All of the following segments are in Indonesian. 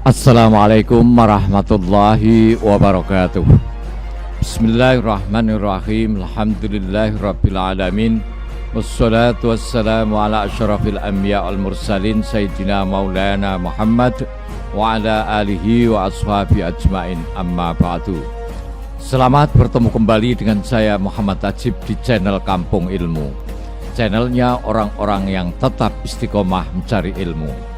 Assalamualaikum warahmatullahi wabarakatuh. Bismillahirrahmanirrahim. Alhamdulillahirrabbilalamin. Wassalatu wassalamu ala asyrafil anbiya wal mursalin Sayyidina Maulana Muhammad wa ala alihi wa ashabi ajmain, amma ba'du. Selamat bertemu kembali dengan saya Muhammad Ajib di channel Kampung Ilmu, channelnya orang-orang yang tetap istiqomah mencari ilmu.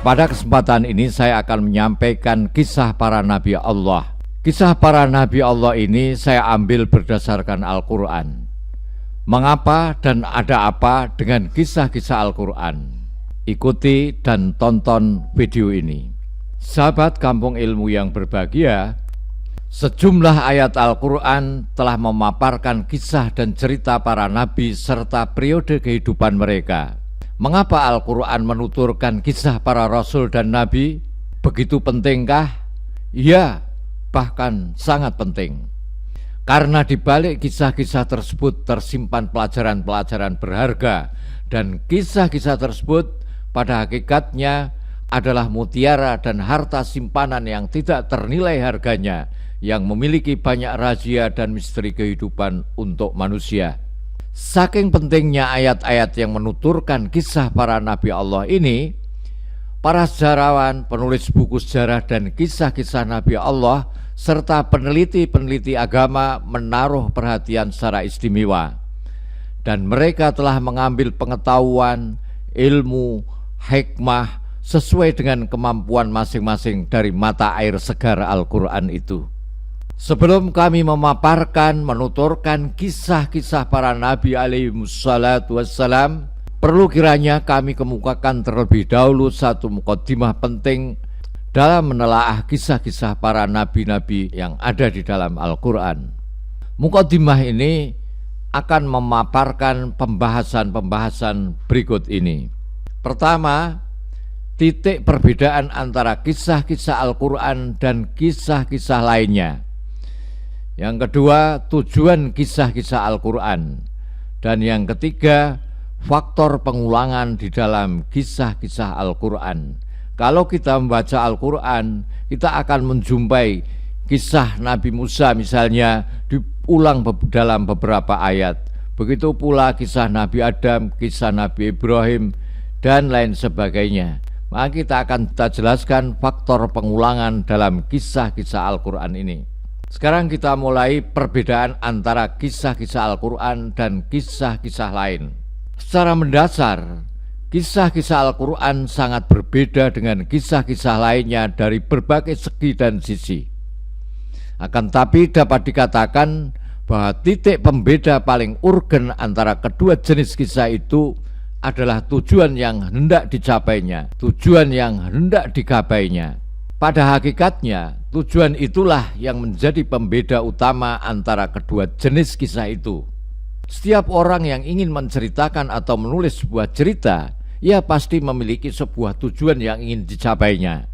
Pada kesempatan ini saya akan menyampaikan kisah para Nabi Allah. Kisah para Nabi Allah ini saya ambil berdasarkan Al-Quran. Mengapa dan ada apa dengan kisah-kisah Al-Quran? Ikuti dan tonton video ini. Sahabat Kampung Ilmu yang berbahagia, sejumlah ayat Al-Quran telah memaparkan kisah dan cerita para Nabi serta periode kehidupan mereka. Mengapa Al-Quran menuturkan kisah para Rasul dan Nabi? Begitu pentingkah? Ya, bahkan sangat penting. Karena di balik kisah-kisah tersebut tersimpan pelajaran-pelajaran berharga, dan kisah-kisah tersebut pada hakikatnya adalah mutiara dan harta simpanan yang tidak ternilai harganya, yang memiliki banyak rahasia dan misteri kehidupan untuk manusia. Saking pentingnya ayat-ayat yang menuturkan kisah para Nabi Allah ini, para sejarawan, penulis buku sejarah dan kisah-kisah Nabi Allah, serta peneliti-peneliti agama menaruh perhatian secara istimewa. Dan mereka telah mengambil pengetahuan, ilmu, hikmah sesuai dengan kemampuan masing-masing dari mata air segar Al-Quran itu. Sebelum kami memaparkan, menuturkan kisah-kisah para Nabi alaihimussalatu wassalam, perlu kiranya kami kemukakan terlebih dahulu satu mukaddimah penting dalam menelaah kisah-kisah para Nabi-Nabi yang ada di dalam Al-Quran. Mukaddimah ini akan memaparkan pembahasan-pembahasan berikut ini. Pertama, titik perbedaan antara kisah-kisah Al-Quran dan kisah-kisah lainnya. Yang kedua, tujuan kisah-kisah Al-Quran. Dan yang ketiga, faktor pengulangan di dalam kisah-kisah Al-Quran. Kalau kita membaca Al-Quran, kita akan menjumpai kisah Nabi Musa misalnya diulang dalam beberapa ayat. Begitu pula kisah Nabi Adam, kisah Nabi Ibrahim, dan lain sebagainya. Maka kita akan jelaskan faktor pengulangan dalam kisah-kisah Al-Quran ini. Sekarang kita mulai perbedaan antara kisah-kisah Al-Quran dan kisah-kisah lain. Secara mendasar, kisah-kisah Al-Quran sangat berbeda dengan kisah-kisah lainnya dari berbagai segi dan sisi. Akan tapi dapat dikatakan bahwa titik pembeda paling urgen antara kedua jenis kisah itu adalah tujuan yang hendak dicapainya, tujuan yang hendak digapainya. Pada hakikatnya, tujuan itulah yang menjadi pembeda utama antara kedua jenis kisah itu. Setiap orang yang ingin menceritakan atau menulis sebuah cerita, ia pasti memiliki sebuah tujuan yang ingin dicapainya.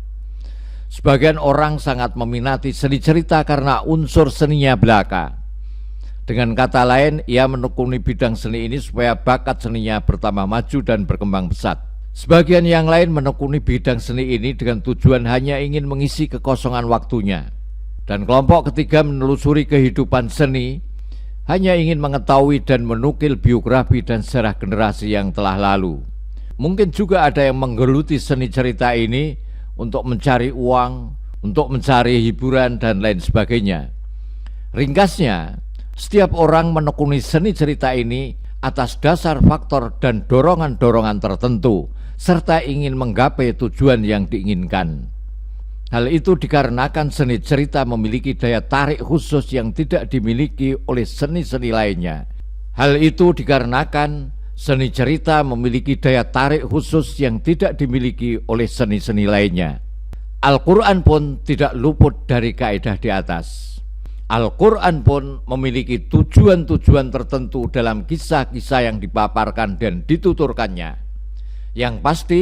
Sebagian orang sangat meminati seni cerita karena unsur seninya belaka. Dengan kata lain, ia menekuni bidang seni ini supaya bakat seninya bertambah maju dan berkembang pesat. Sebagian yang lain menekuni bidang seni ini dengan tujuan hanya ingin mengisi kekosongan waktunya. Dan kelompok ketiga menelusuri kehidupan seni, hanya ingin mengetahui dan menukil biografi dan sejarah generasi yang telah lalu. Mungkin juga ada yang menggeluti seni cerita ini untuk mencari uang, untuk mencari hiburan, dan lain sebagainya. Ringkasnya, setiap orang menekuni seni cerita ini atas dasar faktor dan dorongan-dorongan tertentu, serta ingin menggapai tujuan yang diinginkan. Hal itu dikarenakan seni cerita memiliki daya tarik khusus yang tidak dimiliki oleh seni-seni lainnya. Hal itu dikarenakan seni cerita memiliki daya tarik khusus yang tidak dimiliki oleh seni-seni lainnya. Al-Quran pun tidak luput dari kaidah di atas. Al-Quran pun memiliki tujuan-tujuan tertentu dalam kisah-kisah yang dipaparkan dan dituturkannya. Yang pasti,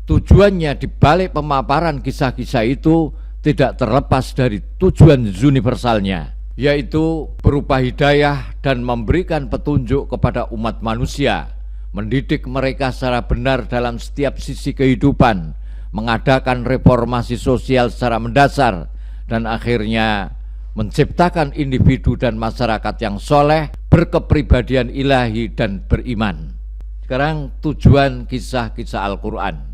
tujuannya di balik pemaparan kisah-kisah itu tidak terlepas dari tujuan universalnya, yaitu berupa hidayah dan memberikan petunjuk kepada umat manusia, mendidik mereka secara benar dalam setiap sisi kehidupan, mengadakan reformasi sosial secara mendasar, dan akhirnya menciptakan individu dan masyarakat yang soleh, berkepribadian ilahi dan beriman. Sekarang tujuan kisah-kisah Al-Quran.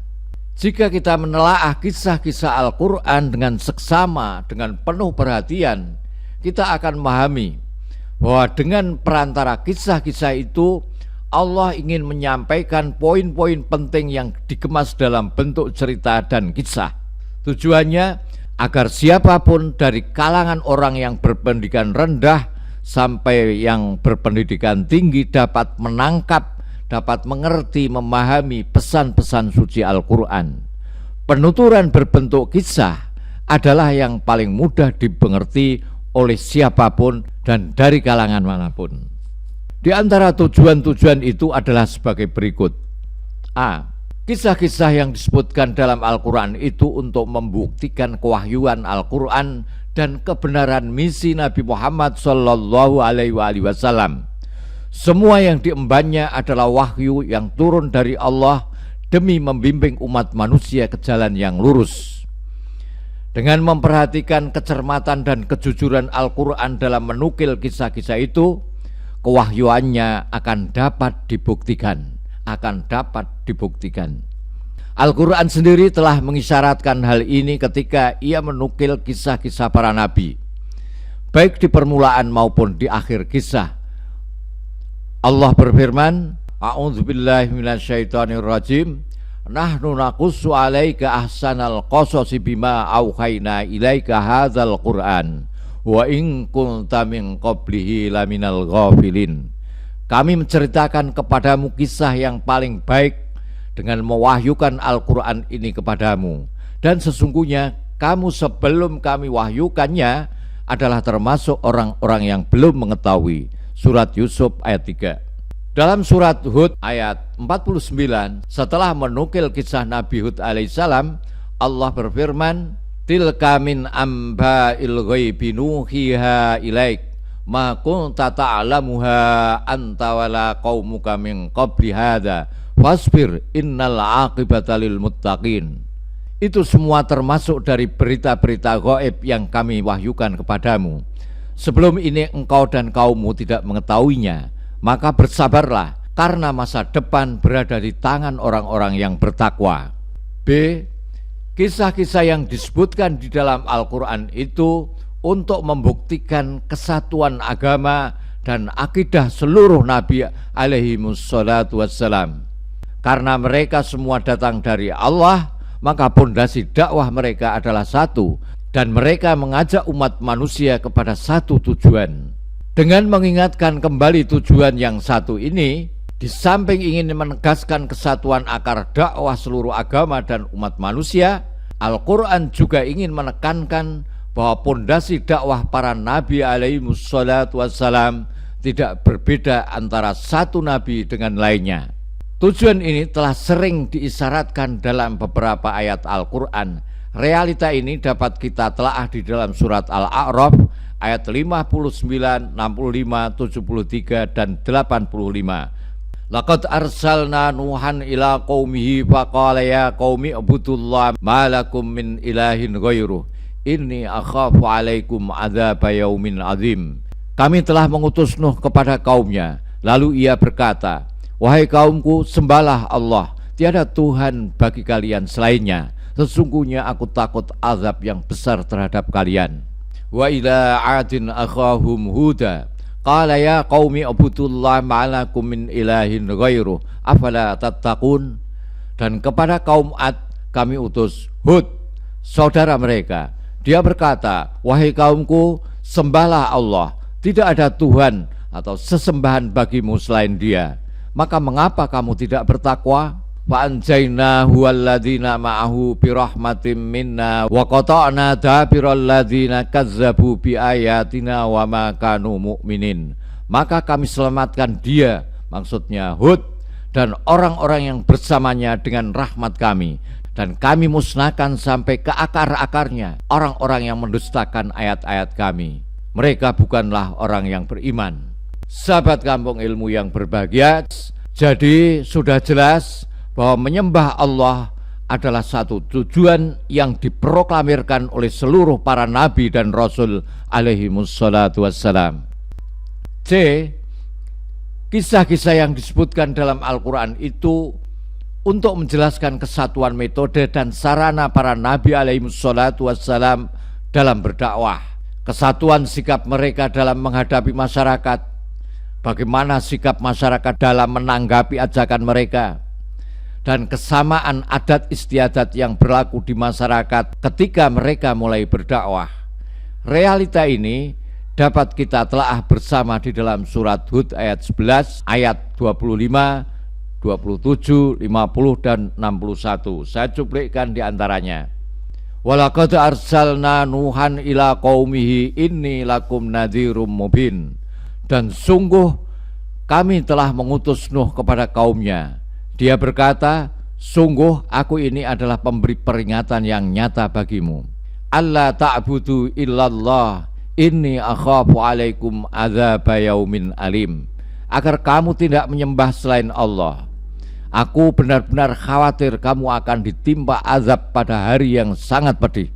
Jika kita menelaah kisah-kisah Al-Quran dengan seksama, dengan penuh perhatian, kita akan memahami bahwa dengan perantara kisah-kisah itu Allah ingin menyampaikan poin-poin penting yang dikemas dalam bentuk cerita dan kisah. Tujuannya agar siapapun dari kalangan orang yang berpendidikan rendah sampai yang berpendidikan tinggi dapat menangkap, dapat mengerti, memahami pesan-pesan suci Al-Quran. Penuturan berbentuk kisah adalah yang paling mudah dimengerti oleh siapapun dan dari kalangan manapun. Di antara tujuan-tujuan itu adalah sebagai berikut. A. Kisah-kisah yang disebutkan dalam Al-Quran itu untuk membuktikan kewahyuan Al-Quran dan kebenaran misi Nabi Muhammad SAW. Semua yang diembannya adalah wahyu yang turun dari Allah demi membimbing umat manusia ke jalan yang lurus. Dengan memperhatikan kecermatan dan kejujuran Al-Quran dalam menukil kisah-kisah itu, kewahyuannya akan dapat dibuktikan. Al-Quran sendiri telah mengisyaratkan hal ini ketika ia menukil kisah-kisah para nabi, baik di permulaan maupun di akhir kisah. Allah berfirman, A'udzubillahi minasyaitonirrajim, Nahnu naqussu 'alaika ahsanal qasasi bima auhayna ilaika hadzal Qur'an wa in kunta min qablihi laminal ghafilin. Kami menceritakan kepadamu kisah yang paling baik dengan mewahyukan Al-Quran ini kepadamu, dan sesungguhnya kamu sebelum kami wahyukannya adalah termasuk orang-orang yang belum mengetahui. Surat Yusuf ayat 3. Dalam surat Hud ayat 49, setelah menukil kisah Nabi Hud alaihissalam, Allah berfirman, Tilka min amba'il ghaibi nuhiha ilaik ma kunta ta'lamuha anta wala qaumuka min qabli hadza fasbir innal aqibata lil muttaqin. Itu semua termasuk dari berita-berita gaib yang kami wahyukan kepadamu. Sebelum ini engkau dan kaummu tidak mengetahuinya, maka bersabarlah, karena masa depan berada di tangan orang-orang yang bertakwa. B. Kisah-kisah yang disebutkan di dalam Al-Quran itu untuk membuktikan kesatuan agama dan akidah seluruh Nabi alaihimussalatu wassalam. Karena mereka semua datang dari Allah, maka pondasi dakwah mereka adalah satu, dan mereka mengajak umat manusia kepada satu tujuan. Dengan mengingatkan kembali tujuan yang satu ini, di samping ingin menegaskan kesatuan akar dakwah seluruh agama dan umat manusia, Al-Quran juga ingin menekankan bahwa pondasi dakwah para nabi alaihimussalatu wassalam tidak berbeda antara satu nabi dengan lainnya. Tujuan ini telah sering diisyaratkan dalam beberapa ayat Al-Quran. Realita ini dapat kita telaah di dalam surat Al-A'raf ayat 59, 65, 73, dan 85. Laqad arsalna Nuhan ila qaumihi faqala ya qaumi ibudullah ma lakum min ilahin ghairuh inni akhafu alaikum adzaba yaumin azim. Kami telah mengutus Nuh kepada kaumnya, lalu ia berkata, wahai kaumku, sembahlah Allah, tiada Tuhan bagi kalian selainnya. Sesungguhnya aku takut azab yang besar terhadap kalian. Wa ila 'adin akhahum Huda qala ya qaumi ibudullah ma lakum min ilahin ghairuh afala tattaqun. Dan kepada kaum Ad kami utus Hud, saudara mereka. Dia berkata, wahai kaumku, sembahlah Allah, tidak ada Tuhan atau sesembahan bagimu selain Dia. Maka mengapa kamu tidak bertakwa? Fa'anjainahu walladzina ma'ahu birahmatin minna wa qata'na dabiral ladzina kazzabu biayatina wa ma kanu mu'minin. Maka kami selamatkan dia, maksudnya Hud, dan orang-orang yang bersamanya dengan rahmat kami, dan kami musnahkan sampai ke akar-akarnya orang-orang yang mendustakan ayat-ayat kami. Mereka bukanlah orang yang beriman. Sahabat Kampung Ilmu yang berbahagia, jadi sudah jelas bahwa menyembah Allah adalah satu tujuan yang diproklamirkan oleh seluruh para nabi dan rasul alaihimussalatu wassalam. C. Kisah-kisah yang disebutkan dalam Al-Quran itu untuk menjelaskan kesatuan metode dan sarana para nabi alaihimussalatu wassalam dalam berdakwah, kesatuan sikap mereka dalam menghadapi masyarakat, bagaimana sikap masyarakat dalam menanggapi ajakan mereka, dan kesamaan adat istiadat yang berlaku di masyarakat ketika mereka mulai berdakwah. Realita ini dapat kita telaah bersama di dalam surat Hud ayat 11, ayat 25, 27, 50, dan 61. Saya cuplikkan di antaranya. Walaqad arsalna Nuhan ila qaumihi inni lakum nadhirum mubin. Dan sungguh kami telah mengutus Nuh kepada kaumnya. Dia berkata, sungguh aku ini adalah pemberi peringatan yang nyata bagimu. Alla ta'budu illallah inni akhafu alaikum adzaba yaumin alim. Agar kamu tidak menyembah selain Allah. Aku benar-benar khawatir kamu akan ditimpa azab pada hari yang sangat pedih.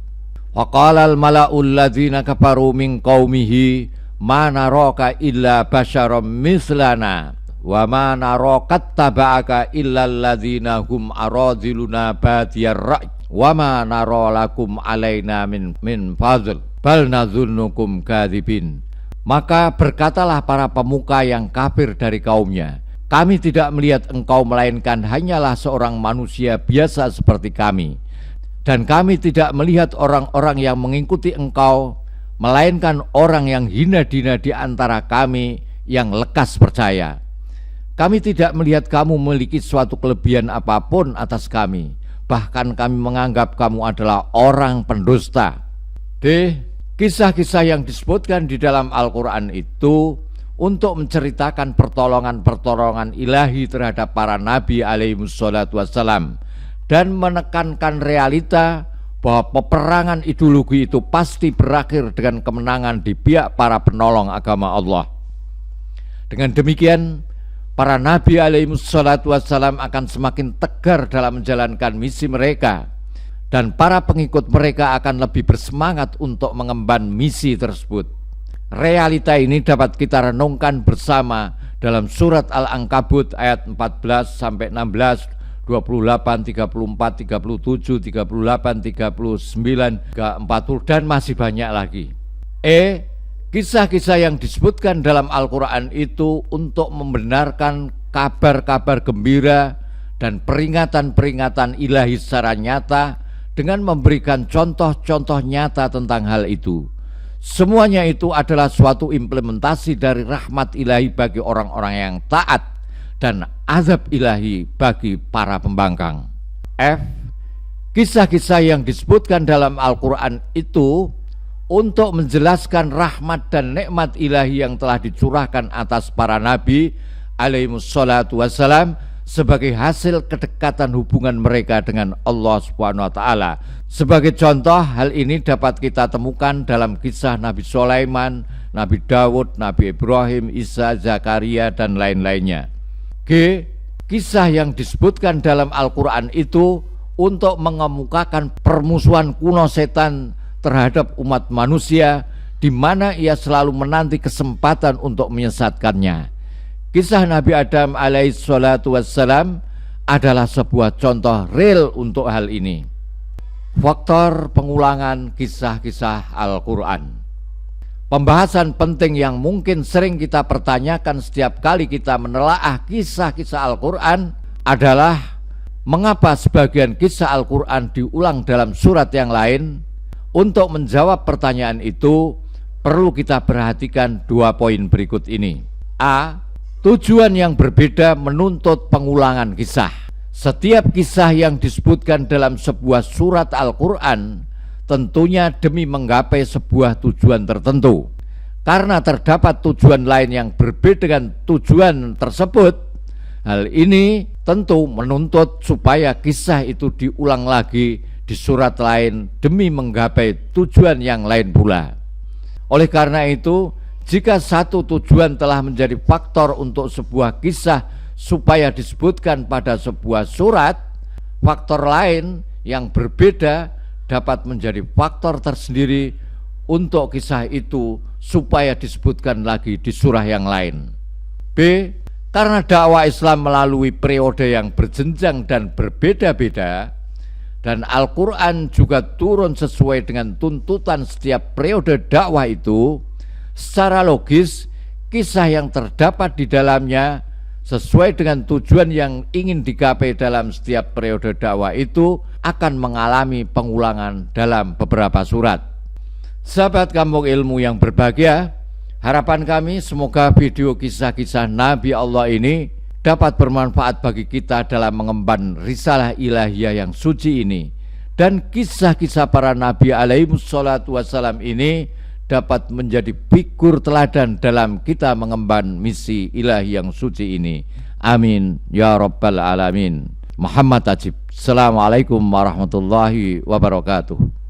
Wa qalal mala'ul ladzina kafaru min qaumihi ma naraka illa basyaram mislana wa ma naraka taba'aka illa alladzina hum aradhiluna badiyar ra'i wa ma nara lakum alaina min fadl bal nadhunnukum kadzibin. Maka berkatalah para pemuka yang kafir dari kaumnya, kami tidak melihat engkau melainkan hanyalah seorang manusia biasa seperti kami, dan kami tidak melihat orang-orang yang mengikuti engkau melainkan orang yang hina-dina di antara kami yang lekas percaya. Kami tidak melihat kamu memiliki suatu kelebihan apapun atas kami, bahkan kami menganggap kamu adalah orang pendusta. D. Kisah-kisah yang disebutkan di dalam Al-Quran itu untuk menceritakan pertolongan-pertolongan ilahi terhadap para nabi alaihimussalatu wassalam dan menekankan realita bahwa peperangan ideologi itu pasti berakhir dengan kemenangan di pihak para penolong agama Allah. Dengan demikian, para nabi alaihimussalatu wassalam akan semakin tegar dalam menjalankan misi mereka, dan para pengikut mereka akan lebih bersemangat untuk mengemban misi tersebut. Realita ini dapat kita renungkan bersama dalam surat Al-Ankabut ayat 14-16, 28, 34, 37, 38, 39, 40, dan masih banyak lagi. E. Kisah-kisah yang disebutkan dalam Al-Quran itu untuk membenarkan kabar-kabar gembira dan peringatan-peringatan ilahi secara nyata dengan memberikan contoh-contoh nyata tentang hal itu. Semuanya itu adalah suatu implementasi dari rahmat ilahi bagi orang-orang yang taat dan azab ilahi bagi para pembangkang. F. Kisah-kisah yang disebutkan dalam Al-Quran itu untuk menjelaskan rahmat dan nikmat ilahi yang telah dicurahkan atas para nabi alaihimussalatu wassalam sebagai hasil kedekatan hubungan mereka dengan Allah Subhanahu wa Ta'ala. Sebagai contoh, hal ini dapat kita temukan dalam kisah Nabi Sulaiman, Nabi Dawud, Nabi Ibrahim, Isa, Zakaria, dan lain-lainnya. G. Kisah yang disebutkan dalam Al-Quran itu untuk mengemukakan permusuhan kuno setan terhadap umat manusia, di mana ia selalu menanti kesempatan untuk menyesatkannya. Kisah Nabi Adam alaihissalatu wassalam adalah sebuah contoh real untuk hal ini. Faktor pengulangan kisah-kisah Al-Quran. Pembahasan penting yang mungkin sering kita pertanyakan setiap kali kita menelaah kisah-kisah Al-Quran adalah mengapa sebagian kisah Al-Quran diulang dalam surat yang lain. Untuk menjawab pertanyaan itu, perlu kita perhatikan dua poin berikut ini. A. Tujuan yang berbeda menuntut pengulangan kisah. Setiap kisah yang disebutkan dalam sebuah surat Al-Quran tentunya demi menggapai sebuah tujuan tertentu. Karena terdapat tujuan lain yang berbeda dengan tujuan tersebut, hal ini tentu menuntut supaya kisah itu diulang lagi di surat lain demi menggapai tujuan yang lain pula. Oleh karena itu, jika satu tujuan telah menjadi faktor untuk sebuah kisah supaya disebutkan pada sebuah surat, faktor lain yang berbeda dapat menjadi faktor tersendiri untuk kisah itu supaya disebutkan lagi di surah yang lain. B. Karena dakwah Islam melalui periode yang berjenjang dan berbeda-beda, dan Al-Quran juga turun sesuai dengan tuntutan setiap periode dakwah itu, secara logis kisah yang terdapat di dalamnya sesuai dengan tujuan yang ingin digapai dalam setiap periode dakwah itu akan mengalami pengulangan dalam beberapa surat. Sahabat Kampung Ilmu yang berbahagia, harapan kami semoga video kisah-kisah Nabi Allah ini dapat bermanfaat bagi kita dalam mengemban risalah ilahiyah yang suci ini, dan kisah-kisah para Nabi alaihissalatu wassalam ini dapat menjadi figur teladan dalam kita mengemban misi ilahi yang suci ini. Amin ya rabbal alamin. Muhammad Ajib. Assalamualaikum warahmatullahi wabarakatuh.